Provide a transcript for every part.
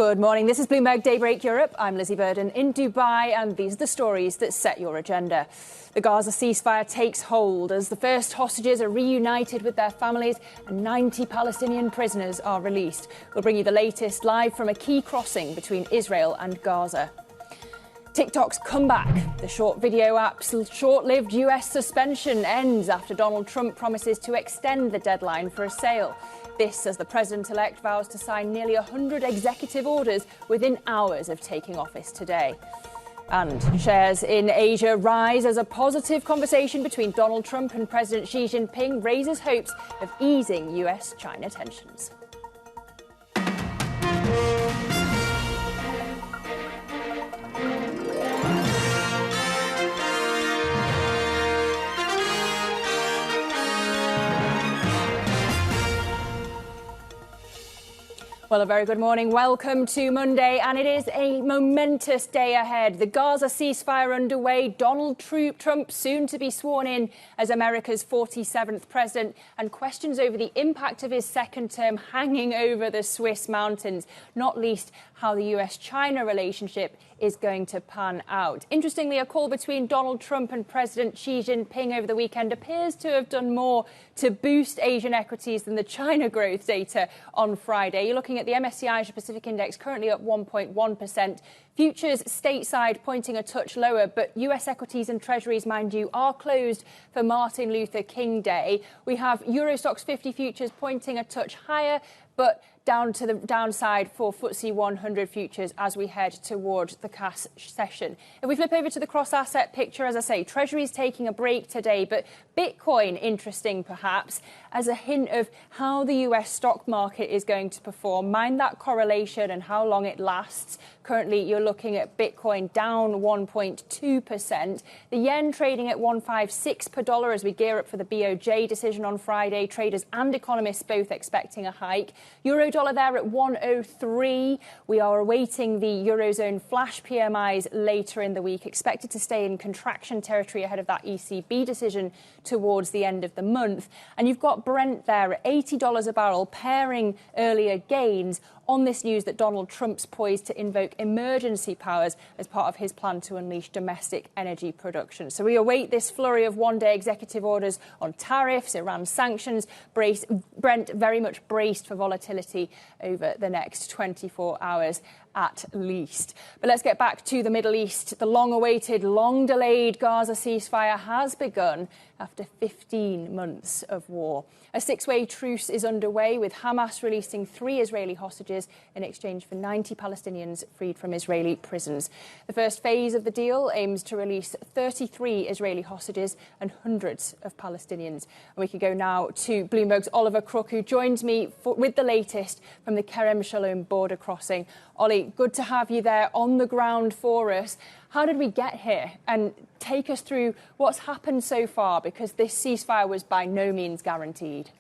Good morning. This is Bloomberg Daybreak Europe. I'm Lizzie Burden in Dubai, and these are the stories that set your agenda. The Gaza ceasefire takes hold as the first hostages are reunited with their families and 90 Palestinian prisoners are released. We'll bring you the latest live from a key crossing between Israel and Gaza. TikTok's comeback. The short video app's short-lived US suspension ends after Donald Trump promises to extend the deadline for a sale. This as the president-elect vows to sign nearly 100 executive orders within hours of taking office today. And shares in Asia rise as a positive conversation between Donald Trump and President Xi Jinping raises hopes of easing US-China tensions. Well, a very good morning. Welcome to Monday, and it is a momentous day ahead. The Gaza ceasefire underway, Donald Trump soon to be sworn in as America's 47th president, and questions over the impact of his second term hanging over the Swiss mountains, not least how the US-China relationship is going to pan out. Interestingly, a call between Donald Trump and President Xi Jinping over the weekend appears to have done more to boost Asian equities than the China growth data on Friday. You're looking at the MSCI Asia Pacific Index currently up 1.1%. Futures stateside pointing a touch lower, but US equities and treasuries, mind you, are closed for Martin Luther King Day. We have Euro Stoxx 50 futures pointing a touch higher, but down to the downside for FTSE 100 futures as we head towards the cash session. If we flip over to the cross-asset picture, as I say, Treasury's taking a break today, but Bitcoin, interesting perhaps, as a hint of how the US stock market is going to perform. Mind that correlation and how long it lasts. Currently, you're looking at Bitcoin down 1.2%. The yen trading at 156 per dollar as we gear up for the BOJ decision on Friday. Traders and economists both expecting a hike. Euro dollar there at 103. We are awaiting the Eurozone flash PMIs later in the week, expected to stay in contraction territory ahead of that ECB decision towards the end of the month. And you've got Brent there at $80 a barrel, pairing earlier gains on this news that Donald Trump's poised to invoke emergency powers as part of his plan to unleash domestic energy production. So we await this flurry of one-day executive orders on tariffs, Iran sanctions. Brent very much braced for volatility over the next 24 hours at least. But let's get back to the Middle East. The long-awaited, long-delayed Gaza ceasefire has begun after 15 months of war. A six-way truce is underway, with Hamas releasing 3 Israeli hostages in exchange for 90 Palestinians freed from Israeli prisons. The first phase of the deal aims to release 33 Israeli hostages and hundreds of Palestinians. And we can go now to Bloomberg's Oliver Crook, who joins me with the latest from the Kerem Shalom border crossing. Ollie, good to have you there on the ground for us. How did we get here? And take us through what's happened so far, because this ceasefire was by no means guaranteed.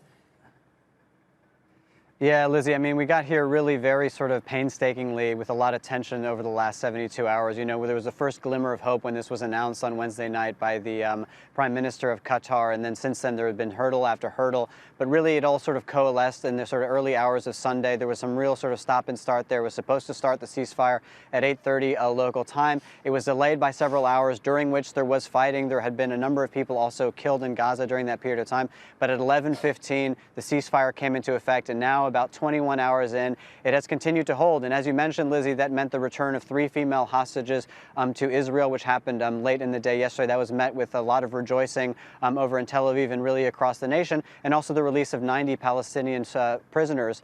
Yeah, Lizzie, I mean, we got here really very sort of painstakingly with a lot of tension over the last 72 hours. You know, there was the first glimmer of hope when this was announced on Wednesday night by the Prime Minister of Qatar. And then since then, there had been hurdle after hurdle. But really, it all sort of coalesced in the sort of early hours of Sunday. There was some real sort of stop and start there. It was supposed to start the ceasefire at 8:30 local time. It was delayed by several hours, during which there was fighting. There had been a number of people also killed in Gaza during that period of time. But at 11:15, the ceasefire came into effect. And now, about 21 hours in, it has continued to hold. And as you mentioned, Lizzie, that meant the return of 3 female hostages to Israel, which happened late in the day yesterday. That was met with a lot of rejoicing over in Tel Aviv and really across the nation, and also the release of 90 Palestinian prisoners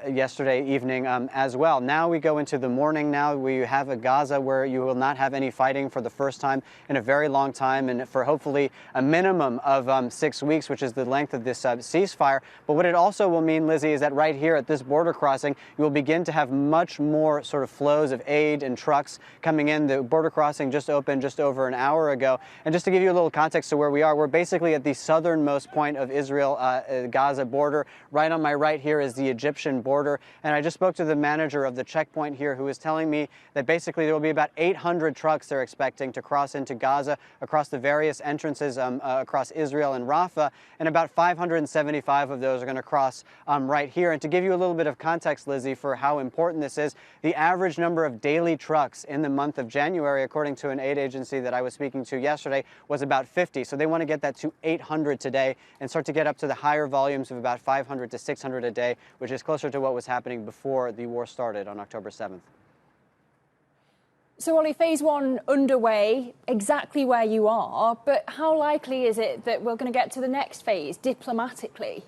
yesterday evening as well. Now we go into the morning. Now we have a Gaza where you will not have any fighting for the first time in a very long time, and for hopefully a minimum of 6 weeks, which is the length of this ceasefire. But what it also will mean, Lizzie, is that right here at this border crossing, you will begin to have much more sort of flows of aid and trucks coming in. The border crossing just opened just over an hour ago. And just to give you a little context to where we are, we're basically at the southernmost point of Israel-Gaza border. Right on my right here is the Egyptian border. And I just spoke to the manager of the checkpoint here, who is telling me that basically there will be about 800 trucks they're expecting to cross into Gaza across the various entrances across Israel and Rafah. And about 575 of those are going to cross right right here. And to give you a little bit of context, Lizzie, for how important this is, the average number of daily trucks in the month of January, according to an aid agency that I was speaking to yesterday, was about 50. So they want to get that to 800 today and start to get up to the higher volumes of about 500 to 600 a day, which is closer to what was happening before the war started on October 7th. So, Ollie, phase one underway, exactly where you are, but how likely is it that we're going to get to the next phase diplomatically?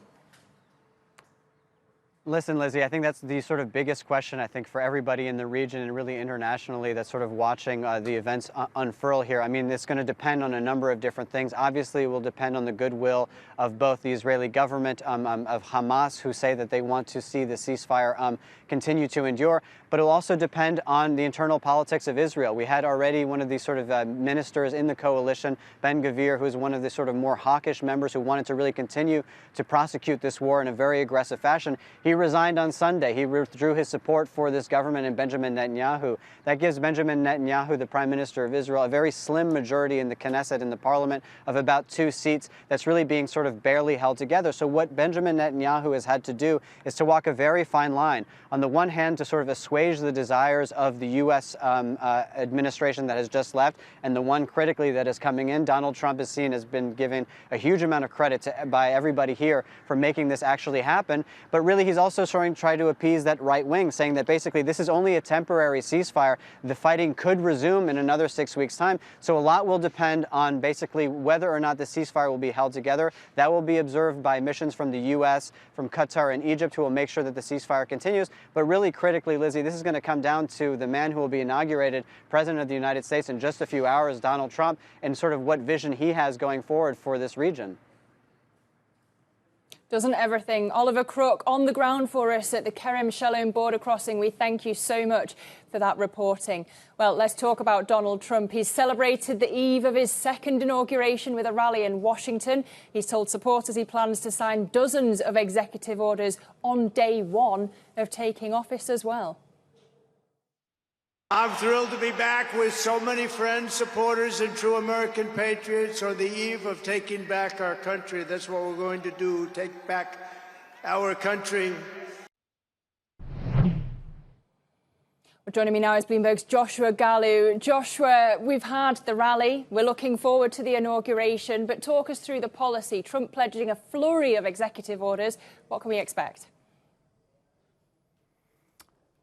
Listen, Lizzie, I think that's the sort of biggest question, I think, for everybody in the region and really internationally that's sort of watching the events unfurl here. I mean, it's going to depend on a number of different things. Obviously, it will depend on the goodwill of both the Israeli government, of Hamas, who say that they want to see the ceasefire continue to endure, but it will also depend on the internal politics of Israel. We had already one of these sort of ministers in the coalition, Ben-Gvir, who's one of the sort of more hawkish members who wanted to really continue to prosecute this war in a very aggressive fashion. He resigned on Sunday. He withdrew his support for this government and Benjamin Netanyahu. That gives Benjamin Netanyahu, the Prime Minister of Israel, a very slim majority in the Knesset, in the parliament, of about 2 seats that's really being sort of barely held together. So what Benjamin Netanyahu has had to do is to walk a very fine line. On the one hand, to sort of assuage the desires of the U.S. Administration that has just left, and the one critically that is coming in. Donald Trump is seen as been given a huge amount of credit by everybody here for making this actually happen. But really, he's also trying to appease that right wing, saying that basically this is only a temporary ceasefire. The fighting could resume in another 6 weeks' time. So a lot will depend on basically whether or not the ceasefire will be held together. That will be observed by missions from the U.S., from Qatar and Egypt, who will make sure that the ceasefire continues. But really critically, Lizzie, this is going to come down to the man who will be inaugurated President of the United States in just a few hours, Donald Trump, and sort of what vision he has going forward for this region. Doesn't everything? Oliver Crook on the ground for us at the Kerem Shalom border crossing. We thank you so much for that reporting. Well, let's talk about Donald Trump. He's celebrated the eve of his second inauguration with a rally in Washington. He's told supporters he plans to sign dozens of executive orders on day one of taking office as well. I'm thrilled to be back with so many friends, supporters, and true American patriots on the eve of taking back our country. That's what we're going to do, take back our country. Joining me now is Bloomberg's Joshua Gallu. Joshua, we've had the rally. We're looking forward to the inauguration, but talk us through the policy. Trump pledging a flurry of executive orders. What can we expect?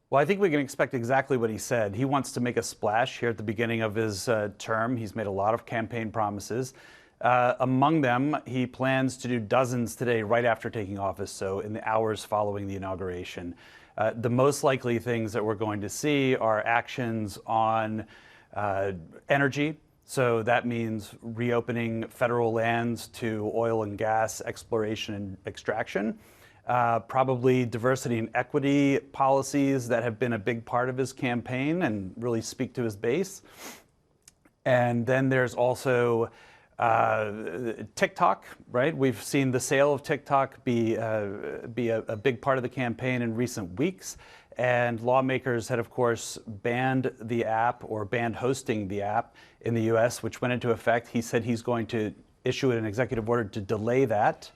Well, I think we can expect exactly what he said. He wants to make a splash here at the beginning of his term. He's made a lot of campaign promises. Among them, he plans to do dozens today right after taking office, so in the hours following the inauguration. The most likely things that we're going to see are actions on energy. So that means reopening federal lands to oil and gas exploration and extraction. Probably diversity and equity policies that have been a big part of his campaign and really speak to his base. And then there's also TikTok, right? We've seen the sale of TikTok be a big part of the campaign in recent weeks. And lawmakers had, of course, banned the app or banned hosting the app in the U.S., which went into effect. He said he's going to issue an executive order to delay that.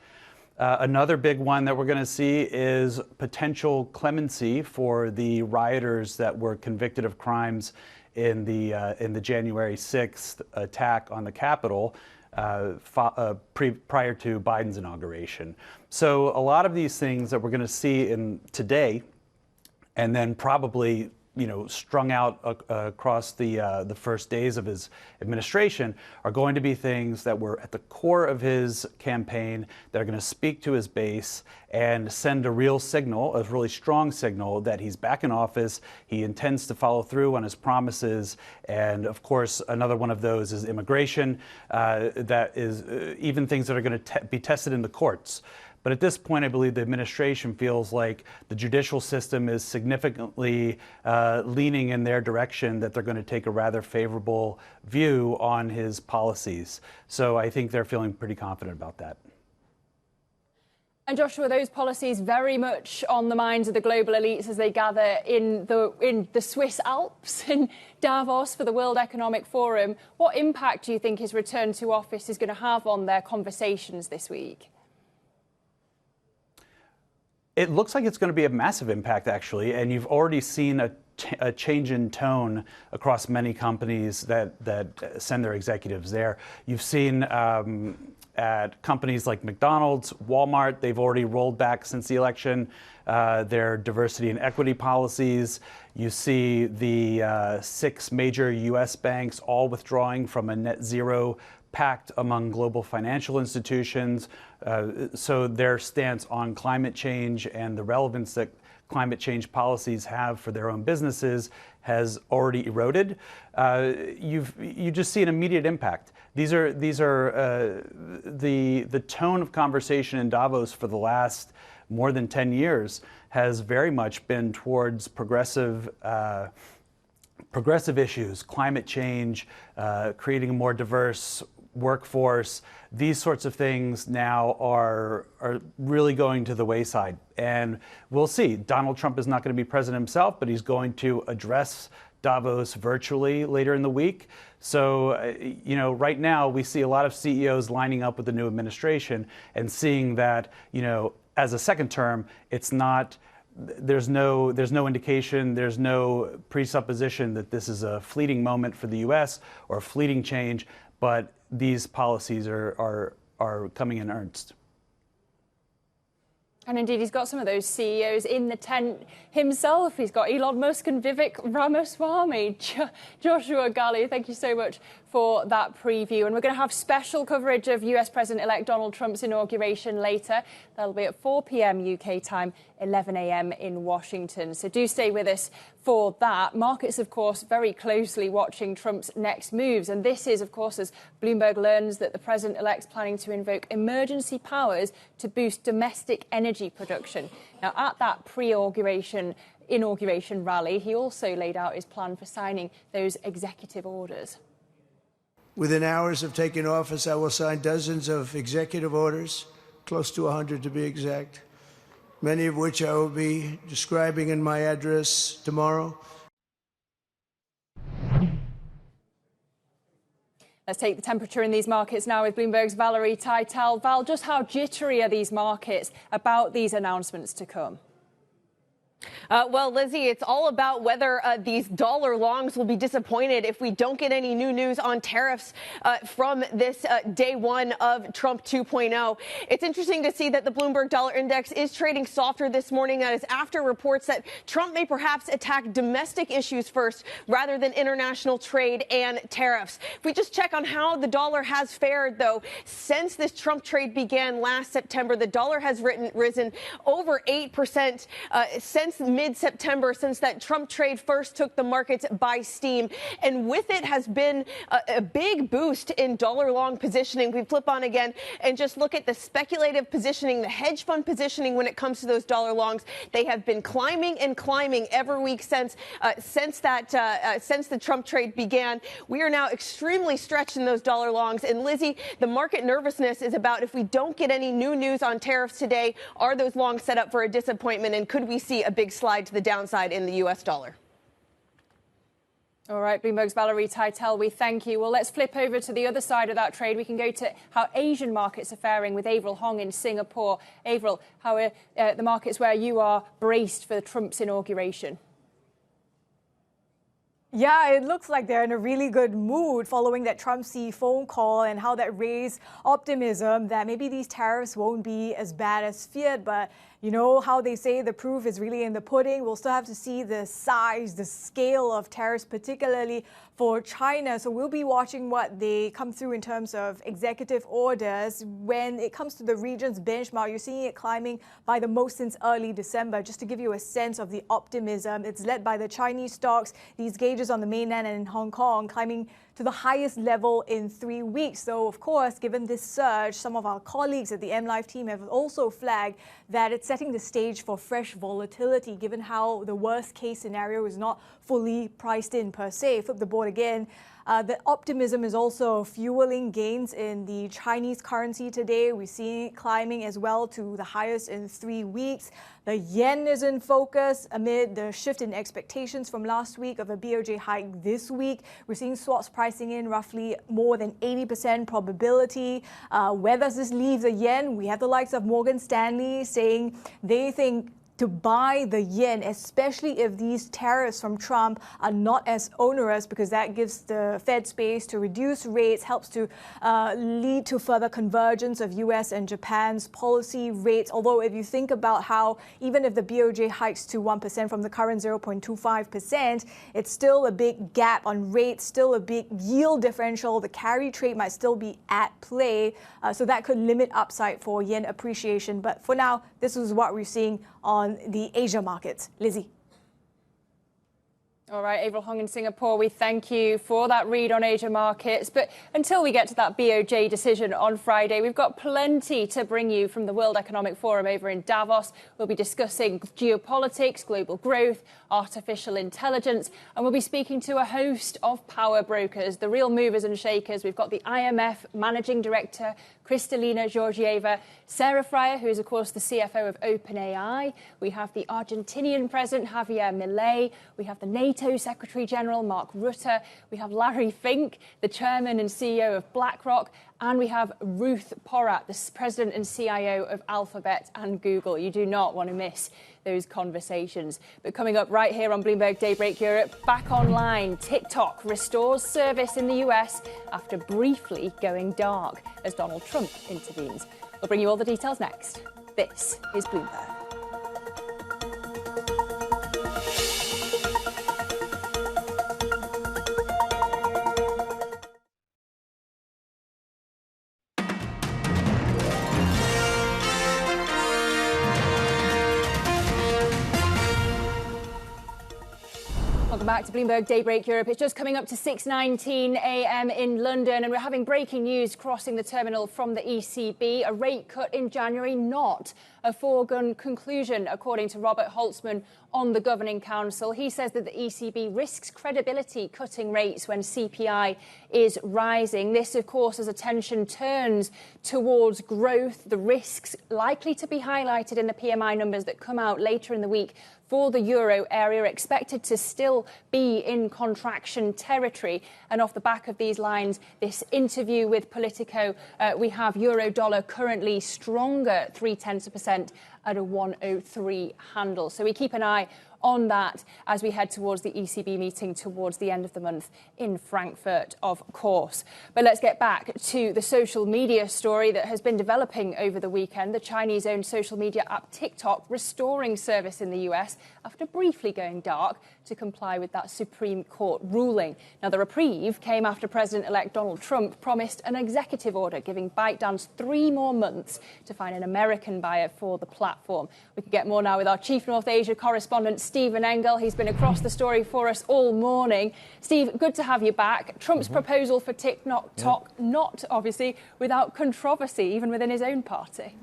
Another big one that we're going to see is potential clemency for the rioters that were convicted of crimes in the January 6th attack on the Capitol prior to Biden's inauguration. So a lot of these things that we're going to see today, and then probably strung out across the first days of his administration, are going to be things that were at the core of his campaign, that are going to speak to his base and send a real signal, a really strong signal, that he's back in office, he intends to follow through on his promises. And of course, another one of those is immigration, that is even things that are going to be tested in the courts. But at this point, I believe the administration feels like the judicial system is significantly leaning in their direction, that they're going to take a rather favorable view on his policies. So I think they're feeling pretty confident about that. And Joshua, those policies very much on the minds of the global elites as they gather in the Swiss Alps in Davos for the World Economic Forum. What impact do you think his return to office is going to have on their conversations this week? It looks like it's going to be a massive impact, actually, and you've already seen a change in tone across many companies that send their executives there. You've seen at companies like McDonald's, Walmart, they've already rolled back since the election their diversity and equity policies. You see the 6 major U.S. banks all withdrawing from a net zero pact among global financial institutions. So their stance on climate change and the relevance that climate change policies have for their own businesses has already eroded. You just see an immediate impact. These are the tone of conversation in Davos for the last more than 10 years has very much been towards progressive issues, climate change, creating a more diverse workforce. These sorts of things now are really going to the wayside. And we'll see. Donald Trump is not going to be president himself, but he's going to address Davos virtually later in the week. So, right now we see a lot of CEOs lining up with the new administration and seeing that, as a second term, it's not, there's no indication, there's no presupposition that this is a fleeting moment for the U.S. or a fleeting change, but these policies are coming in earnest. And indeed, he's got some of those CEOs in the tent himself. He's got Elon Musk and Vivek Ramaswamy. Joshua Gali, thank you so much for that preview. And we're going to have special coverage of US President-elect Donald Trump's inauguration later. That'll be at 4 p.m. UK time, 11 a.m. in Washington. So do stay with us for that. Markets, of course, very closely watching Trump's next moves. And this is, of course, as Bloomberg learns that the president-elect's planning to invoke emergency powers to boost domestic energy production. Now, at that pre-inauguration rally, he also laid out his plan for signing those executive orders. Within hours of taking office, I will sign dozens of executive orders, close to 100 to be exact, many of which I will be describing in my address tomorrow. Let's take the temperature in these markets now with Bloomberg's Valerie Teitel. Val, just how jittery are these markets about these announcements to come? Well, Lizzie, it's all about whether these dollar longs will be disappointed if we don't get any new news on tariffs from this day one of Trump 2.0. It's interesting to see that the Bloomberg Dollar Index is trading softer this morning. That is after reports that Trump may perhaps attack domestic issues first rather than international trade and tariffs. If we just check on how the dollar has fared, though, since this Trump trade began last September, the dollar has risen over 8% since mid-September, since that Trump trade first took the markets by steam. And with it has been a big boost in dollar long positioning. We flip on again and just look at the speculative positioning, the hedge fund positioning when it comes to those dollar longs. They have been climbing and climbing every week since the Trump trade began. We are now extremely stretched in those dollar longs. And Lizzie, the market nervousness is about if we don't get any new news on tariffs today, are those longs set up for a disappointment? And could we see a big slide to the downside in the U.S. dollar? All right, Bloomberg's Valerie Teitel, we thank you. Well, let's flip over to the other side of that trade. We can go to how Asian markets are faring with Avril Hong in Singapore. Avril, how are the markets where you are braced for Trump's inauguration? Yeah, it looks like they're in a really good mood following that Trump phone call and how that raised optimism that maybe these tariffs won't be as bad as feared. But you know how they say the proof is really in the pudding. We'll still have to see the size, the scale of tariffs, particularly for China. So we'll be watching what they come through in terms of executive orders. When it comes to the region's benchmark, you're seeing it climbing by the most since early December. Just to give you a sense of the optimism, it's led by the Chinese stocks, these gauges on the mainland and in Hong Kong climbing to the highest level in 3 weeks. So, of course, given this surge, some of our colleagues at the MLive team have also flagged that it's setting the stage for fresh volatility, given how the worst case scenario is not fully priced in per se. Flip the board again. The optimism is also fueling gains in the Chinese currency today. We're seeing it climbing as well to the highest in 3 weeks. The yen is in focus amid the shift in expectations from last week of a BOJ hike this week. We're seeing swaps pricing in roughly more than 80% probability. Where does this leave the yen? We have the likes of Morgan Stanley saying they think to buy the yen, especially if these tariffs from Trump are not as onerous, because that gives the Fed space to reduce rates, helps to lead to further convergence of US and Japan's policy rates. Although if you think about how even if the BOJ hikes to 1% from the current 0.25%, it's still a big gap on rates, still a big yield differential. The carry trade might still be at play. So that could limit upside for yen appreciation. But for now, this is what we're seeing on the Asia markets. Lizzie. All right, Avril Hong in Singapore, we thank you for that read on Asia markets. But until we get to that BOJ decision on Friday, we've got plenty to bring you from the World Economic Forum over in Davos. We'll be discussing geopolitics, global growth, artificial intelligence, and we'll be speaking to a host of power brokers, the real movers and shakers. We've got the IMF Managing Director, Kristalina Georgieva, Sarah Fryer, who is, of course, the CFO of OpenAI. We have the Argentinian President, Javier Milei. We have the NATO Secretary General, Mark Rutte. We have Larry Fink, the Chairman and CEO of BlackRock. And we have Ruth Porat, the President and CIO of Alphabet and Google. You do not want to miss those conversations. But coming up right here on Bloomberg Daybreak Europe, back online, TikTok restores service in the US after briefly going dark as Donald Trump intervenes. We'll bring you all the details next. This is Bloomberg. Welcome back to Bloomberg Daybreak Europe. It's just coming up to 6:19 a.m. in London, and we're having breaking news crossing the terminal from the ECB. A rate cut in January, not a foregone conclusion, according to Robert Holtzman on the Governing Council. He says that the ECB risks credibility cutting rates when CPI is rising. This, of course, as attention turns towards growth, the risks likely to be highlighted in the PMI numbers that come out later in the week for the euro area, expected to still be in contraction territory. And off the back of these lines, this interview with Politico, we have euro dollar currently stronger 0.3% at a 103 handle. So we keep an eye on that as we head towards the ECB meeting towards the end of the month in Frankfurt, of course. But let's get back to the social media story that has been developing over the weekend. The Chinese-owned social media app TikTok restoring service in the US after briefly going dark to comply with that Supreme Court ruling. Now, the reprieve came after President-elect Donald Trump promised an executive order giving ByteDance 3 more months to find an American buyer for the platform. We can get more now with our Chief North Asia correspondent, Stephen Engel. He's been across the story for us all morning. Steve, good to have you back. Trump's proposal for TikTok, not obviously without controversy, even within his own party.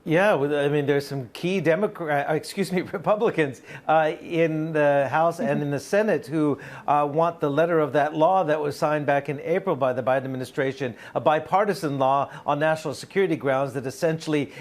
Yeah, I mean, there's some key Republicans in the House and in the Senate who want the letter of that law that was signed back in April by the Biden administration, a bipartisan law on national security grounds that essentially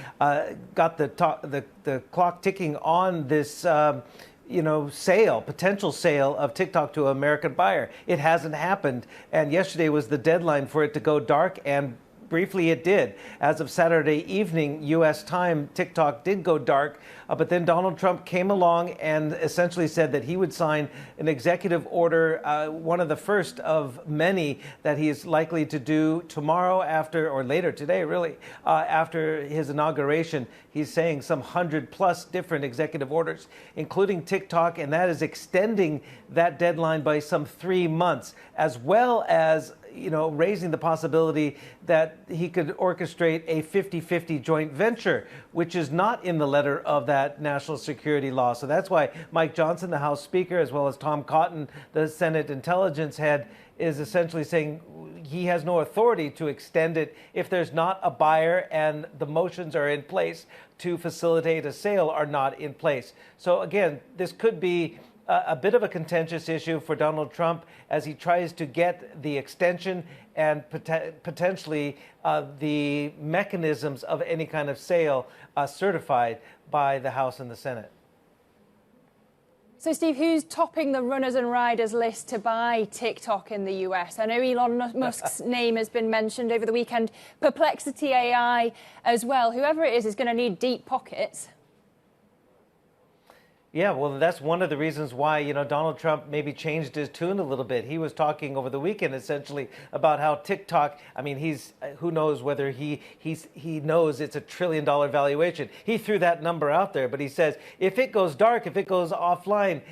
got the clock ticking on this potential sale of TikTok to an American buyer. It hasn't happened. And yesterday was the deadline for it to go dark, and briefly it did. As of Saturday evening, U.S. time, TikTok did go dark, but then Donald Trump came along and essentially said that he would sign an executive order, one of the first of many that he is likely to do tomorrow or later today, really, after his inauguration. He's saying some 100+ different executive orders, including TikTok, and that is extending that deadline by some 3 months, as well as raising the possibility that he could orchestrate a 50-50 joint venture, which is not in the letter of that national security law. So that's why Mike Johnson, the House Speaker, as well as Tom Cotton, the Senate Intelligence Head, is essentially saying he has no authority to extend it if there's not a buyer and the motions are in place to facilitate a sale are not in place. So again, this could be a bit of a contentious issue for Donald Trump as he tries to get the extension and potentially the mechanisms of any kind of sale certified by the House and the Senate. So, Steve, who's topping the runners and riders list to buy TikTok in the US? I know Elon Musk's name has been mentioned over the weekend. Perplexity AI as well. Whoever it is going to need deep pockets. Yeah, well, that's one of the reasons why, Donald Trump maybe changed his tune a little bit. He was talking over the weekend essentially about how TikTok, who knows whether he knows it's $1 trillion valuation. He threw that number out there, but he says if it goes dark, if it goes offline,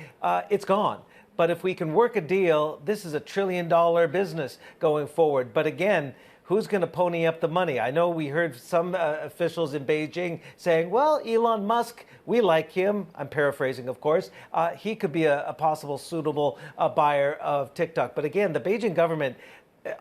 it's gone. But if we can work a deal, this is $1 trillion business going forward. But again, who's going to pony up the money? I know we heard some officials in Beijing saying, well, Elon Musk, we like him. I'm paraphrasing, of course. He could be a possible suitable buyer of TikTok. But again, the Beijing government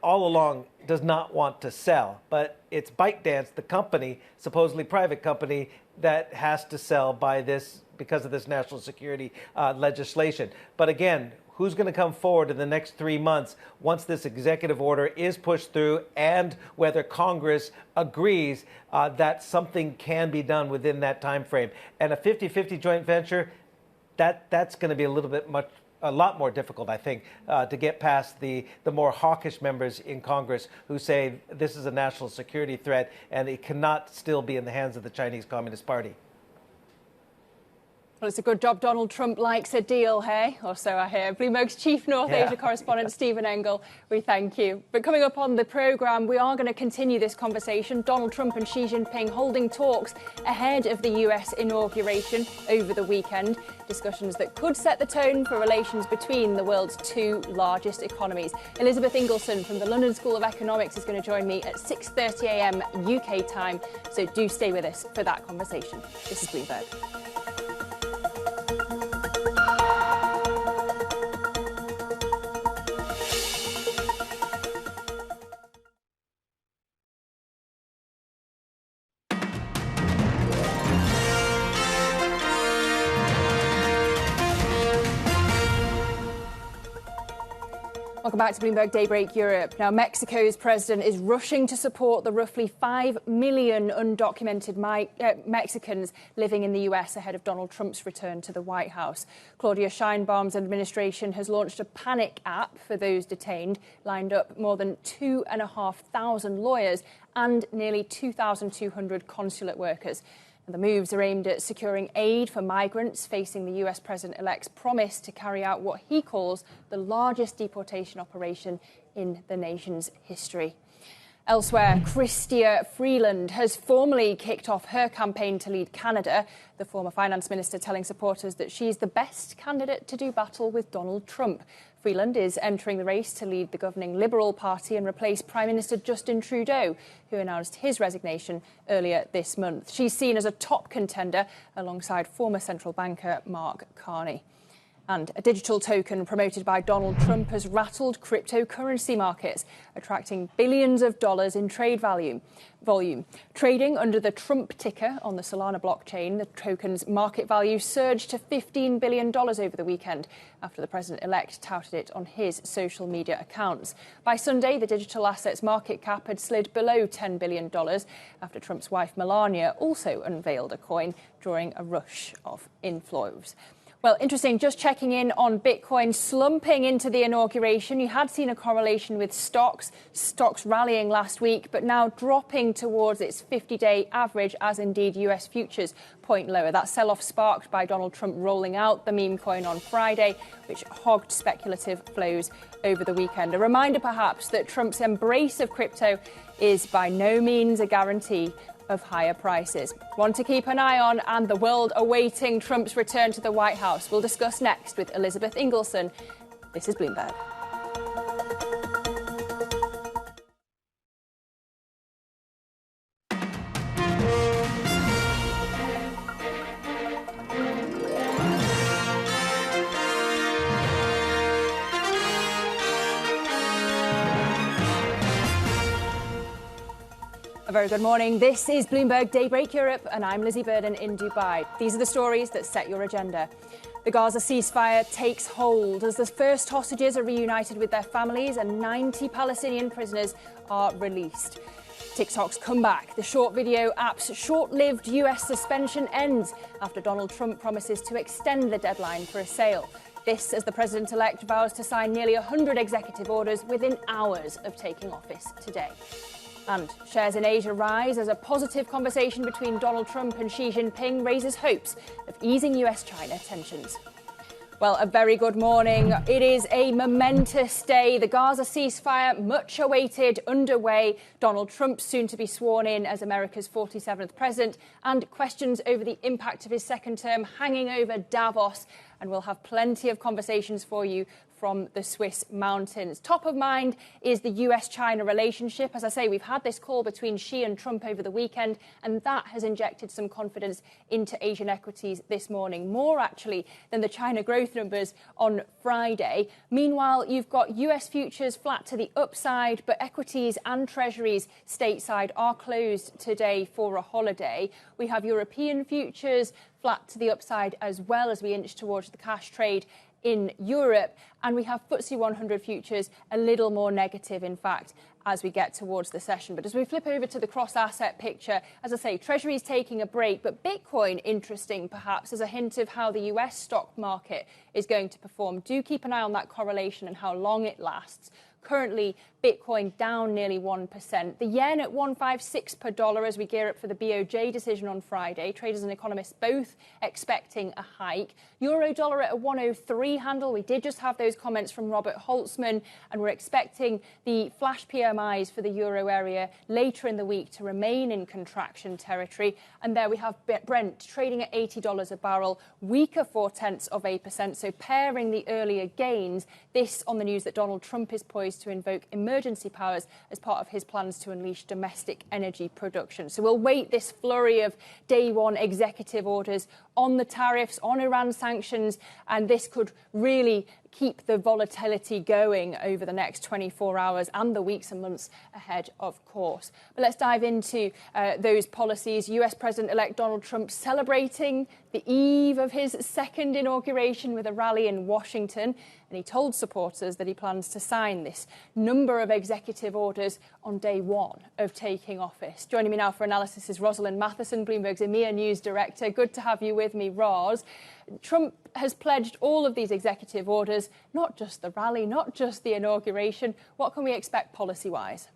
all along does not want to sell. But it's ByteDance, the company, supposedly private company, that has to sell because of this national security legislation. But again, who's going to come forward in the next 3 months once this executive order is pushed through and whether Congress agrees that something can be done within that time frame? And a 50-50 joint venture, that's going to be a lot more difficult, I think, to get past the more hawkish members in Congress who say this is a national security threat and it cannot still be in the hands of the Chinese Communist Party. Well, it's a good job Donald Trump likes a deal, hey? Or so I hear. Bloomberg's chief North Asia correspondent, Stephen Engel, we thank you. But coming up on the programme, we are going to continue this conversation. Donald Trump and Xi Jinping holding talks ahead of the US inauguration over the weekend. Discussions that could set the tone for relations between the world's two largest economies. Elizabeth Ingleson from the London School of Economics is going to join me at 6:30 a.m. UK time. So do stay with us for that conversation. This is Bloomberg. Welcome back to Bloomberg Daybreak Europe. Now, Mexico's president is rushing to support the roughly 5 million undocumented Mexicans living in the US ahead of Donald Trump's return to the White House. Claudia Sheinbaum's administration has launched a panic app for those detained, lined up more than 2,500 lawyers and nearly 2,200 consulate workers. The moves are aimed at securing aid for migrants facing the US president-elect's promise to carry out what he calls the largest deportation operation in the nation's history. Elsewhere, Chrystia Freeland has formally kicked off her campaign to lead Canada, the former finance minister telling supporters that she's the best candidate to do battle with Donald Trump. Freeland is entering the race to lead the governing Liberal Party and replace Prime Minister Justin Trudeau, who announced his resignation earlier this month. She's seen as a top contender alongside former central banker Mark Carney. And a digital token promoted by Donald Trump has rattled cryptocurrency markets, attracting billions of dollars in trade volume. Trading under the Trump ticker on the Solana blockchain, the token's market value surged to $15 billion over the weekend after the president-elect touted it on his social media accounts. By Sunday, the digital asset's market cap had slid below $10 billion after Trump's wife Melania also unveiled a coin, drawing a rush of inflows. Well, interesting, just checking in on Bitcoin slumping into the inauguration. You had seen a correlation with stocks rallying last week, but now dropping towards its 50-day average, as indeed US futures point lower. That sell-off sparked by Donald Trump rolling out the meme coin on Friday, which hogged speculative flows over the weekend. A reminder, perhaps, that Trump's embrace of crypto is by no means a guarantee of higher prices. One to keep an eye on, and the world awaiting Trump's return to the White House. We'll discuss next with Elizabeth Ingleson. This is Bloomberg. A very good morning. This is Bloomberg Daybreak Europe, and I'm Lizzie Burden in Dubai. These are the stories that set your agenda. The Gaza ceasefire takes hold as the first hostages are reunited with their families and 90 Palestinian prisoners are released. TikTok's comeback. The short video app's short-lived US suspension ends after Donald Trump promises to extend the deadline for a sale. This as the president-elect vows to sign nearly 100 executive orders within hours of taking office today. And shares in Asia rise as a positive conversation between Donald Trump and Xi Jinping raises hopes of easing US-China tensions. Well, a very good morning. It is a momentous day. The Gaza ceasefire, much awaited, underway. Donald Trump soon to be sworn in as America's 47th president, and questions over the impact of his second term hanging over Davos. And we'll have plenty of conversations for you from the Swiss mountains. Top of mind is the US-China relationship. As I say, we've had this call between Xi and Trump over the weekend, and that has injected some confidence into Asian equities this morning, more actually than the China growth numbers on Friday. Meanwhile, you've got US futures flat to the upside, but equities and treasuries stateside are closed today for a holiday. We have European futures flat to the upside as well as we inch towards the cash trade in Europe, and we have FTSE 100 futures a little more negative, in fact, as we get towards the session. But as we flip over to the cross-asset picture, as I say, Treasury's taking a break, but Bitcoin, interesting perhaps, as a hint of how the US stock market is going to perform. Do keep an eye on that correlation and how long it lasts. Currently, Bitcoin down nearly 1%. The yen at 156 per dollar as we gear up for the BOJ decision on Friday. Traders and economists both expecting a hike. Euro dollar at a 103 handle. We did just have those comments from Robert Holtzman, and we're expecting the flash PMIs for the euro area later in the week to remain in contraction territory. And there we have Brent trading at $80 a barrel, weaker 0.4%. So pairing the earlier gains, this on the news that Donald Trump is poised to invoke emergency powers as part of his plans to unleash domestic energy production. So we'll wait this flurry of day one executive orders on the tariffs, on Iran sanctions, and this could really keep the volatility going over the next 24 hours and the weeks and months ahead, of course. But let's dive into those policies. US President-elect Donald Trump celebrating the eve of his second inauguration with a rally in Washington. And he told supporters that he plans to sign this number of executive orders on day one of taking office. Joining me now for analysis is Rosalind Matheson, Bloomberg's EMEA News Director. Good to have you with me, Ros. Trump has pledged all of these executive orders, not just the rally, not just the inauguration. What can we expect policy-wise?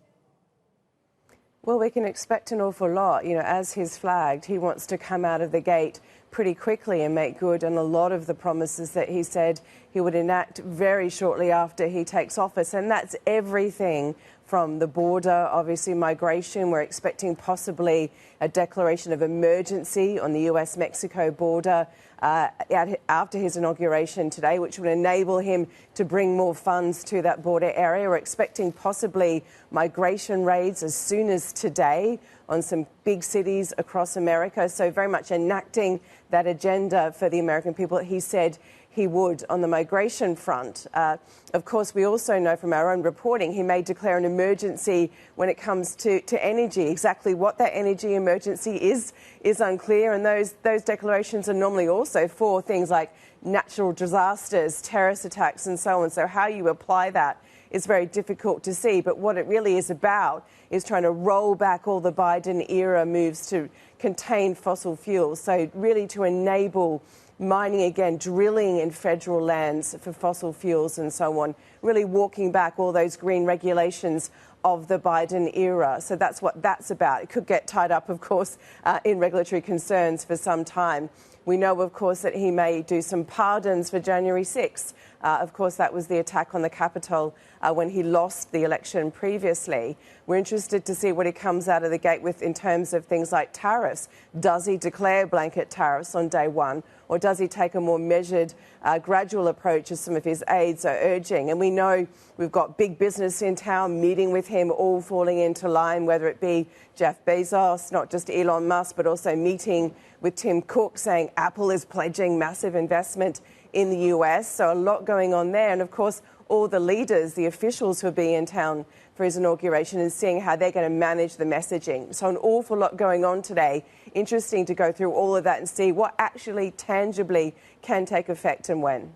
Well, we can expect an awful lot. You know, as he's flagged, he wants to come out of the gate pretty quickly and make good on a lot of the promises that he said he would enact very shortly after he takes office. And that's everything from the border, obviously migration. We're expecting possibly a declaration of emergency on the US-Mexico border after his inauguration today, which would enable him to bring more funds to that border area. We're expecting possibly migration raids as soon as today on some big cities across America. So very much enacting that agenda for the American people. He said he would on the migration front. Of course, we also know from our own reporting he may declare an emergency when it comes to energy. Exactly what that energy emergency is unclear, and those declarations are normally also for things like natural disasters, terrorist attacks and so on. So how you apply that is very difficult to see. But what it really is about is trying to roll back all the Biden-era moves to contain fossil fuels. So really to enable mining again, drilling in federal lands for fossil fuels and so on, really walking back all those green regulations of the Biden era. So that's what that's about. It could get tied up, of course, in regulatory concerns for some time. We know, of course, that he may do some pardons for January 6th. Of course, that was the attack on the Capitol when he lost the election previously. We're interested to see what he comes out of the gate with in terms of things like tariffs. Does he declare blanket tariffs on day one, or does he take a more measured, gradual approach as some of his aides are urging? And we know we've got big business in town meeting with him, all falling into line, whether it be Jeff Bezos, not just Elon Musk, but also meeting with Tim Cook, saying Apple is pledging massive investment in the US. So a lot going on there. And of course, all the leaders, the officials who will be in town for his inauguration, and seeing how they're going to manage the messaging. So an awful lot going on today interesting to go through all of that and see what actually tangibly can take effect and when.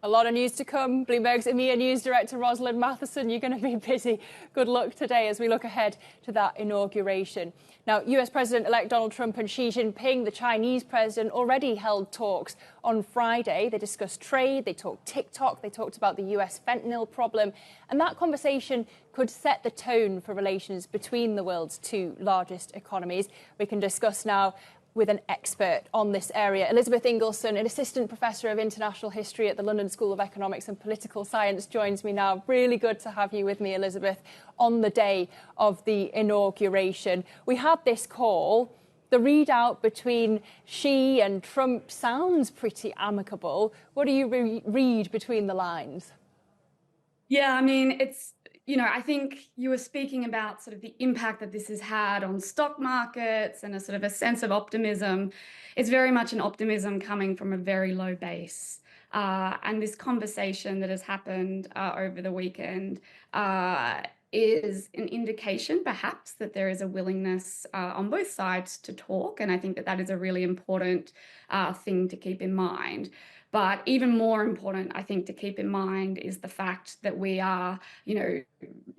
A lot of news to come. Bloomberg's EMEA News Director Rosalind Matheson, you're going to be busy. Good luck today as we look ahead to that inauguration. Now, US President-elect Donald Trump and Xi Jinping, the Chinese president, already held talks on Friday. They discussed trade, they talked TikTok, they talked about the US fentanyl problem. And that conversation could set the tone for relations between the world's two largest economies. We can discuss now with an expert on this area. Elizabeth Ingleson, an assistant professor of international history at the London School of Economics and Political Science, joins me now. Really good to have you with me, Elizabeth, on the day of the inauguration. We had this call. The readout between Xi and Trump sounds pretty amicable. What do you read between the lines? Yeah, I mean, it's, I think you were speaking about sort of the impact that this has had on stock markets and a sort of a sense of optimism. It's very much an optimism coming from a very low base. And this conversation that has happened over the weekend is an indication, perhaps, that there is a willingness on both sides to talk. And I think that that is a really important thing to keep in mind. But even more important, I think, to keep in mind is the fact that we are,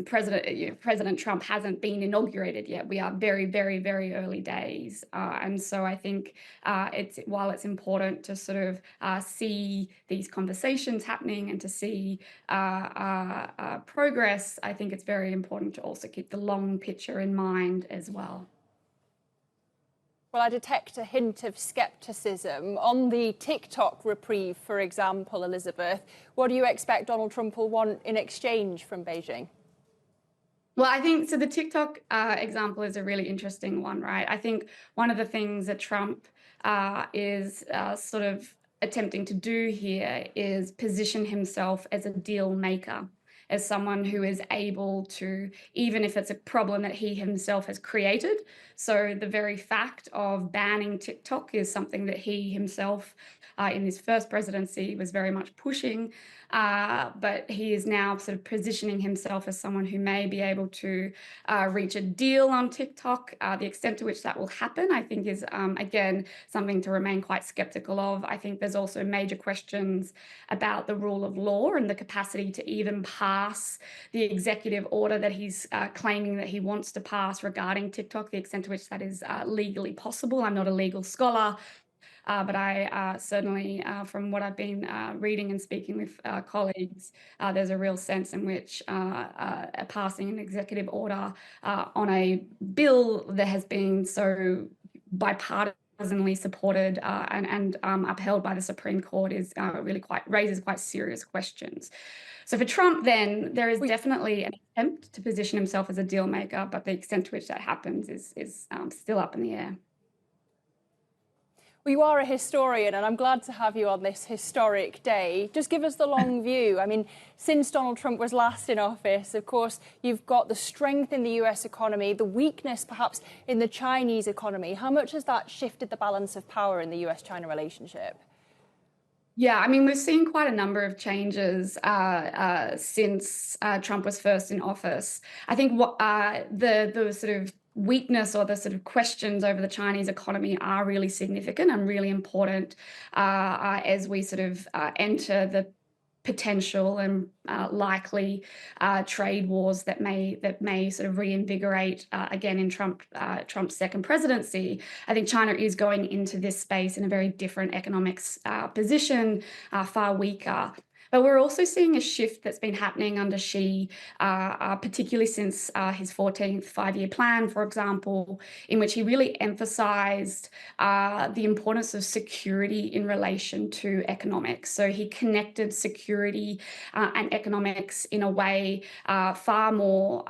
President Trump hasn't been inaugurated yet. We are very, very, very early days. And so I think while it's important to sort of see these conversations happening and to see progress, I think it's very important to also keep the long picture in mind as well. Well, I detect a hint of scepticism. On the TikTok reprieve, for example, Elizabeth, what do you expect Donald Trump will want in exchange from Beijing? Well, I think so. The TikTok example is a really interesting one, right? I think one of the things that Trump is sort of attempting to do here is position himself as a deal maker, as someone who is able to, even if it's a problem that he himself has created. So the very fact of banning TikTok is something that he himself in his first presidency was very much pushing. But he is now sort of positioning himself as someone who may be able to reach a deal on TikTok. The extent to which that will happen, I think, is, again, something to remain quite skeptical of. I think there's also major questions about the rule of law and the capacity to even pass the executive order that he's claiming that he wants to pass regarding TikTok, the extent to which that is legally possible. I'm not a legal scholar. But I certainly, from what I've been reading and speaking with colleagues, there's a real sense in which passing an executive order on a bill that has been so bipartisanly supported and upheld by the Supreme Court is really raises quite serious questions. So for Trump, then, there is definitely an attempt to position himself as a deal maker, but the extent to which that happens is still up in the air. Well, you are a historian, and I'm glad to have you on this historic day. Just give us the long view. I mean, since Donald Trump was last in office, of course, you've got the strength in the US economy, the weakness perhaps in the Chinese economy. How much has that shifted the balance of power in the US-China relationship? Yeah, I mean, we've seen quite a number of changes since Trump was first in office. I think what the sort of weakness or the sort of questions over the Chinese economy are really significant and really important as we sort of enter the potential and likely trade wars that may sort of reinvigorate again in Trump's second presidency. I think China is going into this space in a very different economics position, far weaker. But we're also seeing a shift that's been happening under Xi, particularly since his 14th five-year plan, for example, in which he really emphasized the importance of security in relation to economics. So he connected security and economics in a way far more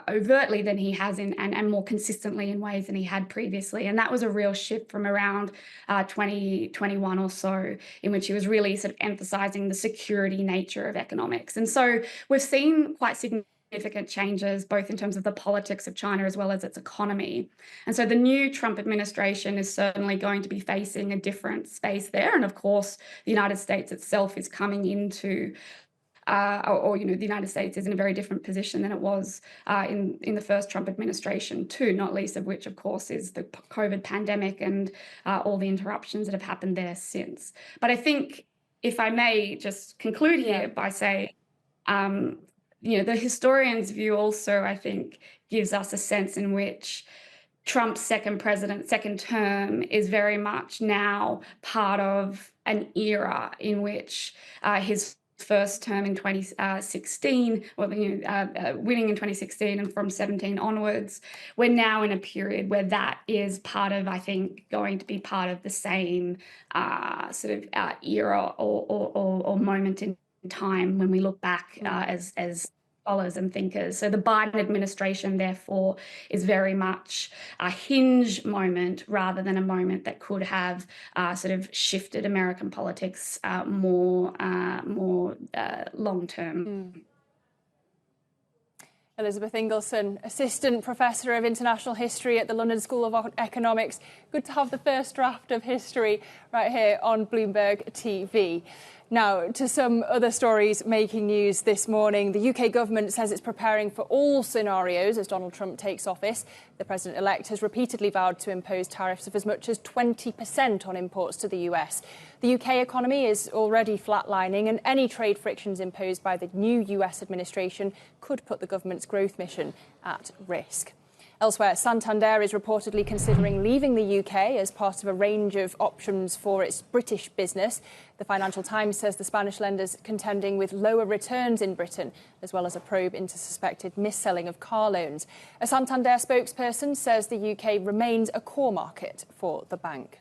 overtly than he has and more consistently in ways than he had previously. And that was a real shift from around 2021 or so, in which he was really sort of emphasizing the security nature of economics. And so we've seen quite significant changes, both in terms of the politics of China as well as its economy. And so the new Trump administration is certainly going to be facing a different space there. And of course, the United States itself is coming into or the United States is in a very different position than it was in the first Trump administration too, not least of which, of course, is the COVID pandemic and all the interruptions that have happened there since. But I think, if I may just conclude here by saying, the historian's view also, I think, gives us a sense in which Trump's second term is very much now part of an era in which his first term in 2016, winning in 2016 and from 17 onwards, we're now in a period where that is part of, I think, going to be part of the same era or moment in time when we look back as scholars and thinkers. So the Biden administration, therefore, is very much a hinge moment rather than a moment that could have shifted American politics more long term. Elizabeth Ingleson, Assistant Professor of International History at the London School of Economics. Good to have the first draft of history right here on Bloomberg TV. Now, to some other stories making news this morning. The UK government says it's preparing for all scenarios as Donald Trump takes office. The president-elect has repeatedly vowed to impose tariffs of as much as 20% on imports to the US. The UK economy is already flatlining, and any trade frictions imposed by the new US administration could put the government's growth mission at risk. Elsewhere, Santander is reportedly considering leaving the UK as part of a range of options for its British business. The Financial Times says the Spanish lender's contending with lower returns in Britain, as well as a probe into suspected mis-selling of car loans. A Santander spokesperson says the UK remains a core market for the bank.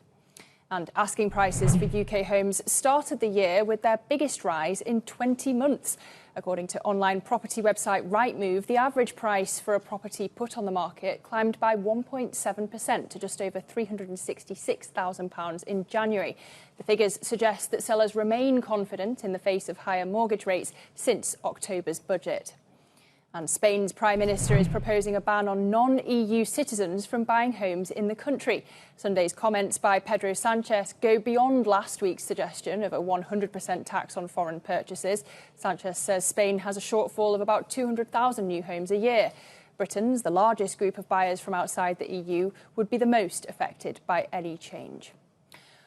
And asking prices for UK homes started the year with their biggest rise in 20 months. According to online property website Rightmove, the average price for a property put on the market climbed by 1.7% to just over £366,000 in January. The figures suggest that sellers remain confident in the face of higher mortgage rates since October's budget. And Spain's Prime Minister is proposing a ban on non-EU citizens from buying homes in the country. Sunday's comments by Pedro Sanchez go beyond last week's suggestion of a 100% tax on foreign purchases. Sanchez says Spain has a shortfall of about 200,000 new homes a year. Britons, the largest group of buyers from outside the EU, would be the most affected by any change.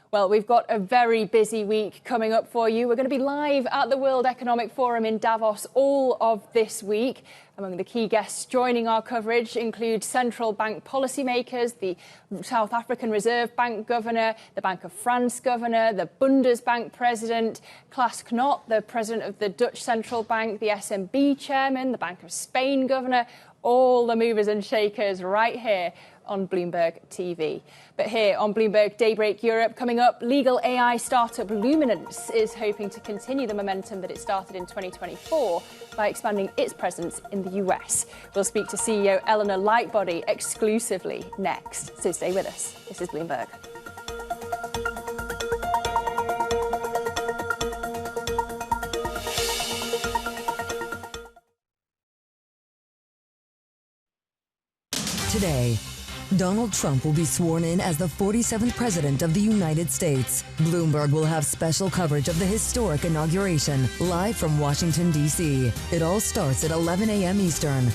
Well, we've got a very busy week coming up for you. We're going to be live at the World Economic Forum in Davos all of this week. Among the key guests joining our coverage include central bank policymakers, the South African Reserve Bank governor, the Bank of France governor, the Bundesbank president, Klaas Knot, the president of the Dutch Central Bank, the SNB chairman, the Bank of Spain governor, all the movers and shakers right here on Bloomberg TV. But here on Bloomberg Daybreak Europe, coming up, legal AI startup Luminance is hoping to continue the momentum that it started in 2024 by expanding its presence in the US. We'll speak to CEO Eleanor Lightbody exclusively next, so stay with us. This is Bloomberg. Today, Donald Trump will be sworn in as the 47th President of the United States. Bloomberg will have special coverage of the historic inauguration, live from Washington, D.C. It all starts at 11 a.m. Eastern.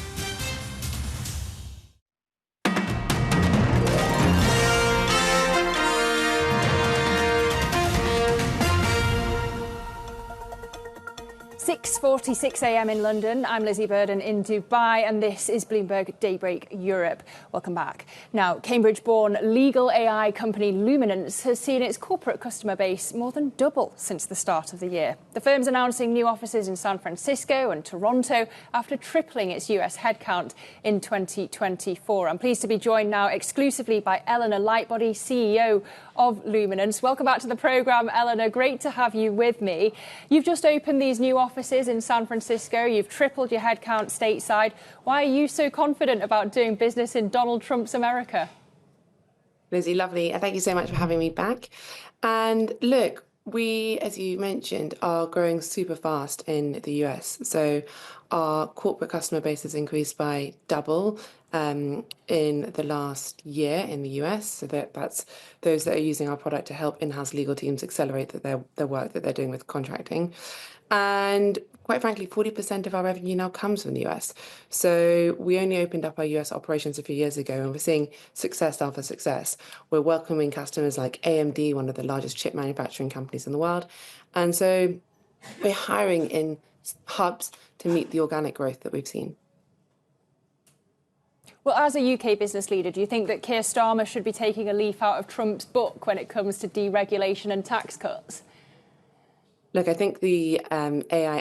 .46 a.m. in London. I'm Lizzie Burden in Dubai, and this is Bloomberg Daybreak Europe. Welcome back. Now, Cambridge-born legal AI company Luminance has seen its corporate customer base more than double since the start of the year. The firm's announcing new offices in San Francisco and Toronto after tripling its US headcount in 2024. I'm pleased to be joined now exclusively by Eleanor Lightbody, CEO of Luminance. Welcome back to the programme, Eleanor. Great to have you with me. You've just opened these new offices in San Francisco. You've tripled your headcount stateside. Why are you so confident about doing business in Donald Trump's America? Lizzie, lovely. Thank you so much for having me back. And look, we, as you mentioned, are growing super fast in the US. So our corporate customer base has increased by double. in the last year in the US. So that's those that are using our product to help in-house legal teams accelerate their work that they're doing with contracting. And quite frankly, 40% of our revenue now comes from the US. So we only opened up our US operations a few years ago, and we're seeing success after success. We're welcoming customers like AMD, one of the largest chip manufacturing companies in the world. And so we're hiring in hubs to meet the organic growth that we've seen. Well, as a UK business leader, do you think that Keir Starmer should be taking a leaf out of Trump's book when it comes to deregulation and tax cuts? Look, I think the AI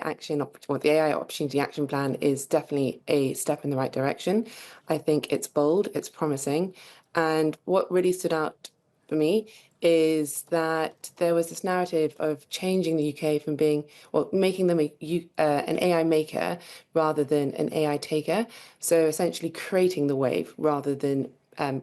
Opportunity Action Plan is definitely a step in the right direction. I think it's bold, it's promising. And what really stood out for me is that there was this narrative of changing the UK from being, well, making them an AI maker rather than an AI taker. So essentially creating the wave rather than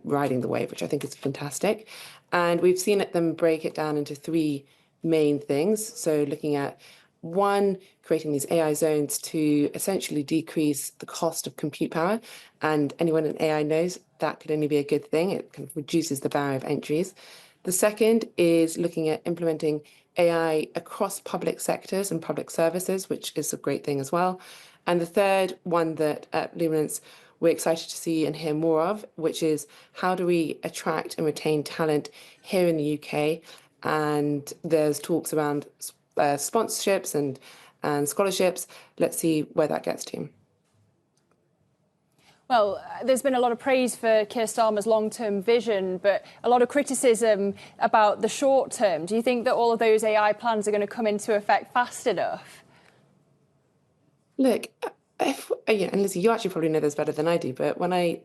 riding the wave, which I think is fantastic. And we've seen them break it down into three main things. So looking at one, creating these AI zones to essentially decrease the cost of compute power. And anyone in AI knows that could only be a good thing. It kind of reduces the barrier of entries. The second is looking at implementing AI across public sectors and public services, which is a great thing as well. And the third one that at Luminance we're excited to see and hear more of, which is how do we attract and retain talent here in the UK? And there's talks around sponsorships and scholarships. Let's see where that gets to. Well, there's been a lot of praise for Keir Starmer's long-term vision, but a lot of criticism about the short term. Do you think that all of those AI plans are going to come into effect fast enough? Look, and Lizzie, you actually probably know this better than I do, but when I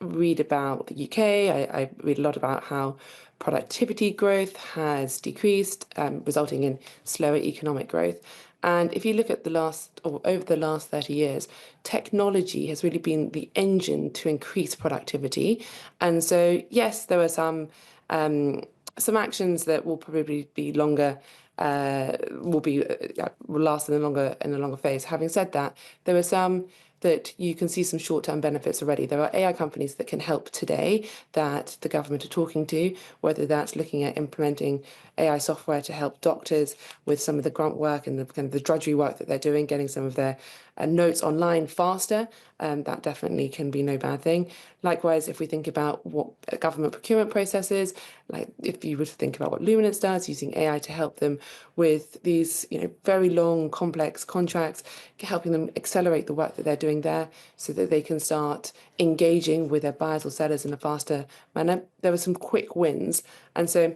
read about the UK, I read a lot about how productivity growth has decreased, resulting in slower economic growth. And if you look at over the last 30 years, technology has really been the engine to increase productivity. And so, yes, there were some actions that will probably be longer, will last in a longer phase. Having said that, there were some that you can see some short-term benefits already. There are AI companies that can help today that the government are talking to, whether that's looking at implementing AI software to help doctors with some of the grunt work and the kind of the drudgery work that they're doing, getting some of their notes online faster. That definitely can be no bad thing. Likewise, if we think about what government procurement processes, like if you were to think about what Luminance does, using AI to help them with these, very long, complex contracts, helping them accelerate the work that they're doing there so that they can start engaging with their buyers or sellers in a faster manner. There were some quick wins. And so,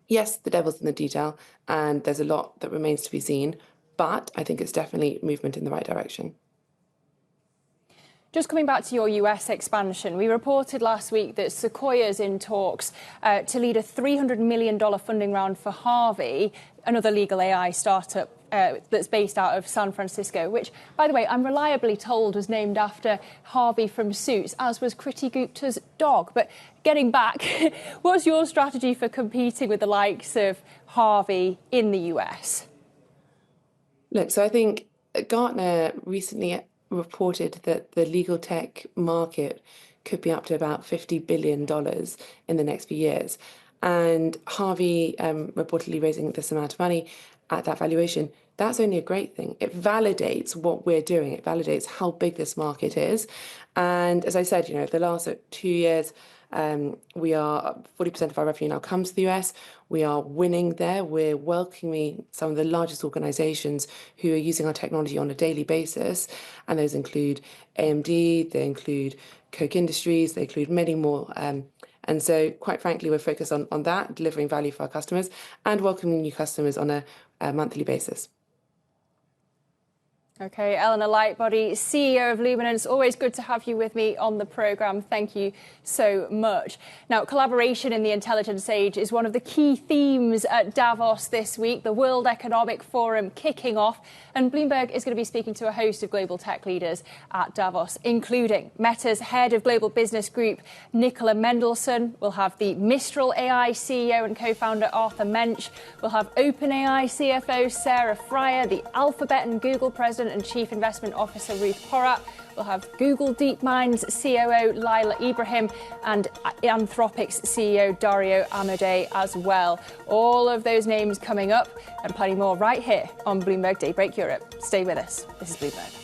yes, the devil's in the detail, and there's a lot that remains to be seen, but I think it's definitely movement in the right direction. Just coming back to your US expansion, we reported last week that Sequoia's in talks to lead a $300 million funding round for Harvey, another legal AI startup that's based out of San Francisco, which, by the way, I'm reliably told was named after Harvey from Suits, as was Kriti Gupta's dog. But getting back, what's your strategy for competing with the likes of Harvey in the US? Look, so I think Gartner recently reported that the legal tech market could be up to about $50 billion in the next few years. And Harvey reportedly raising this amount of money at that valuation, that's only a great thing. It validates what we're doing. It validates how big this market is. And as I said, the last 2 years, we are 40% of our revenue now comes to the US. We are winning there. We're welcoming some of the largest organizations who are using our technology on a daily basis. And those include AMD, they include Koch Industries, they include many more. And so, quite frankly, we're focused on that, delivering value for our customers and welcoming new customers on a monthly basis. OK, Eleanor Lightbody, CEO of Luminance, always good to have you with me on the programme. Thank you so much. Now, collaboration in the intelligence age is one of the key themes at Davos this week, the World Economic Forum kicking off. And Bloomberg is going to be speaking to a host of global tech leaders at Davos, including Meta's head of global business group, Nicola Mendelsohn. We'll have the Mistral AI CEO and co-founder Arthur Mensch. We'll have OpenAI CFO Sarah Fryer, the Alphabet and Google president President and Chief Investment Officer Ruth Porat. We'll have Google DeepMind's COO Laila Ibrahim and Anthropic's CEO Dario Amodei as well. All of those names coming up and plenty more right here on Bloomberg Daybreak Europe. Stay with us. This is Bloomberg.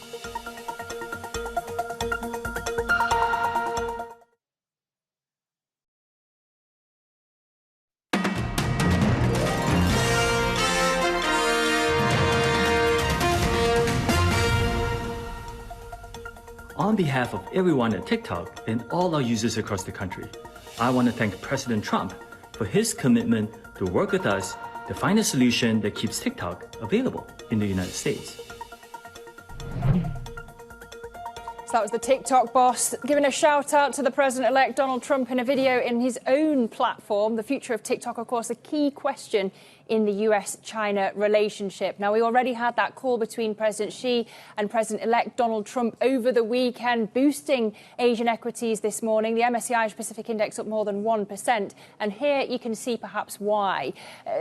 On behalf of everyone at TikTok and all our users across the country, I want to thank President Trump for his commitment to work with us to find a solution that keeps TikTok available in the United States. So that was the TikTok boss giving a shout out to the president-elect Donald Trump in a video in his own platform. The future of TikTok, of course, a key question in the US-China relationship. Now, we already had that call between President Xi and President-elect Donald Trump over the weekend, boosting Asian equities this morning. The MSCI Asia-Pacific Index up more than 1%. And here you can see perhaps why.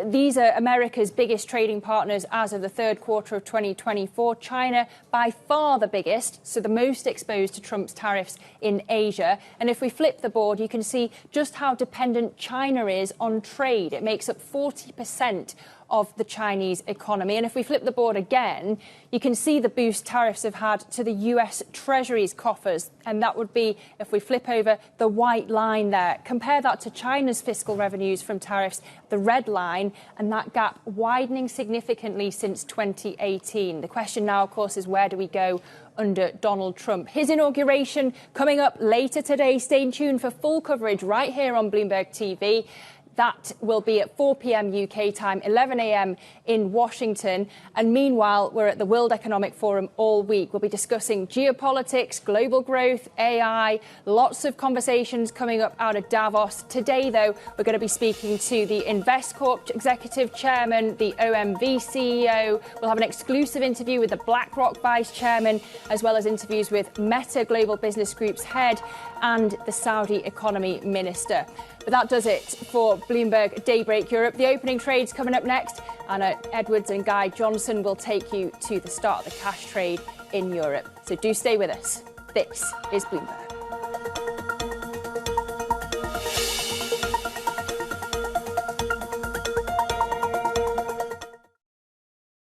These are America's biggest trading partners as of the third quarter of 2024. China, by far the biggest, so the most exposed to Trump's tariffs in Asia. And if we flip the board, you can see just how dependent China is on trade. It makes up 40% of the Chinese economy. And if we flip the board again, you can see the boost tariffs have had to the US Treasury's coffers. And that would be, if we flip over the white line there, compare that to China's fiscal revenues from tariffs, the red line, and that gap widening significantly since 2018. The question now, of course, is where do we go under Donald Trump? His inauguration coming up later today. Stay tuned for full coverage right here on Bloomberg TV. That will be at 4 p.m. UK time, 11 a.m. in Washington. And meanwhile, we're at the World Economic Forum all week. We'll be discussing geopolitics, global growth, AI, lots of conversations coming up out of Davos. Today, though, we're going to be speaking to the Investcorp Executive Chairman, the OMV CEO. We'll have an exclusive interview with the BlackRock Vice Chairman, as well as interviews with Meta Global Business Group's head and the Saudi Economy Minister. But that does it for Bloomberg Daybreak Europe. The opening trade's coming up next. Anna Edwards and Guy Johnson will take you to the start of the cash trade in Europe. So do stay with us. This is Bloomberg.